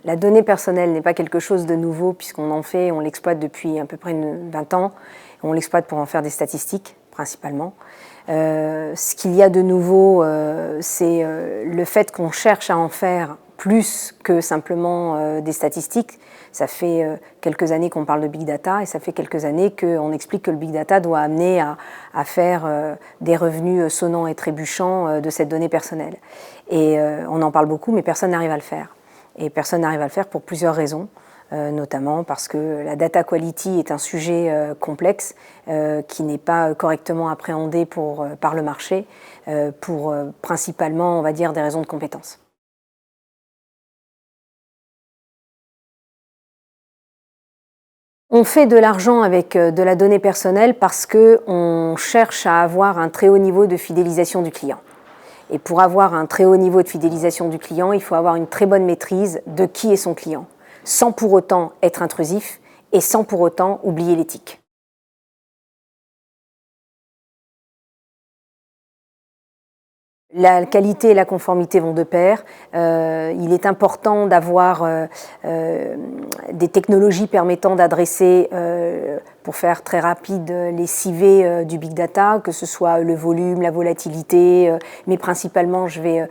La donnée personnelle n'est pas quelque chose de nouveau puisqu'on en fait, on l'exploite depuis à peu près 20 ans. On l'exploite pour en faire des statistiques, principalement. Ce qu'il y a de nouveau, c'est le fait qu'on cherche à en faire plus que simplement des statistiques. Ça fait quelques années qu'on parle de Big Data et ça fait quelques années qu'on explique que le Big Data doit amener à faire des revenus sonnants et trébuchants de cette donnée personnelle. Et on en parle beaucoup, mais personne n'arrive à le faire. Et personne n'arrive à le faire pour plusieurs raisons. Notamment parce que la data quality est un sujet complexe qui n'est pas correctement appréhendé par le marché pour principalement, on va dire, des raisons de compétences. On fait de l'argent avec de la donnée personnelle parce qu'on cherche à avoir un très haut niveau de fidélisation du client. Et pour avoir un très haut niveau de fidélisation du client, il faut avoir une très bonne maîtrise de qui est son client, sans pour autant être intrusif et sans pour autant oublier l'éthique. La qualité et la conformité vont de pair. Il est important d'avoir des technologies permettant d'adresser, pour faire très rapide, les CV du Big Data, que ce soit le volume, la volatilité, mais principalement, je vais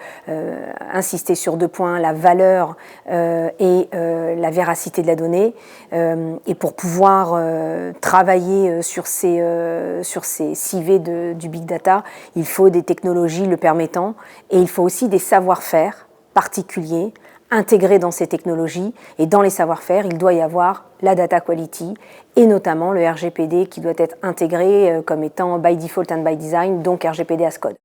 insister sur 2 points, la valeur et la véracité de la donnée. Et pour pouvoir travailler sur ces CV du Big Data, il faut des technologies le permettant et il faut aussi des savoir-faire particuliers intégrés dans ces technologies. Et dans les savoir-faire, il doit y avoir la data quality et notamment le RGPD qui doit être intégré comme étant by default and by design, donc RGPD as code.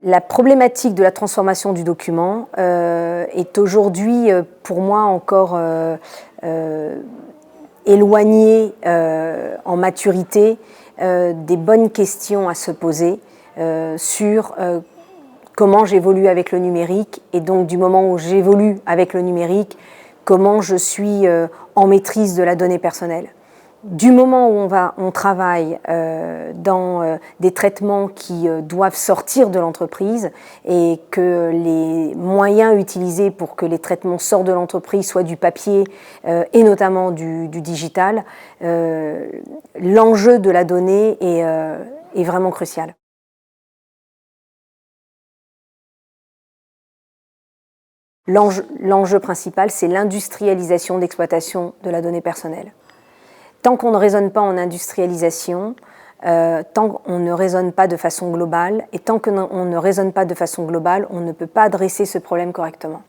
La problématique de la transformation du document est aujourd'hui, pour moi, encore éloignée en maturité des bonnes questions à se poser sur comment j'évolue avec le numérique et donc du moment où j'évolue avec le numérique, comment je suis en maîtrise de la donnée personnelle. Du moment où on travaille dans des traitements qui doivent sortir de l'entreprise et que les moyens utilisés pour que les traitements sortent de l'entreprise soient du papier et notamment du digital, l'enjeu de la donnée est vraiment crucial. L'enjeu principal, c'est l'industrialisation d'exploitation de la donnée personnelle. Tant qu'on ne raisonne pas en industrialisation, tant qu'on ne raisonne pas de façon globale, et tant qu'on ne raisonne pas de façon globale, on ne peut pas adresser ce problème correctement.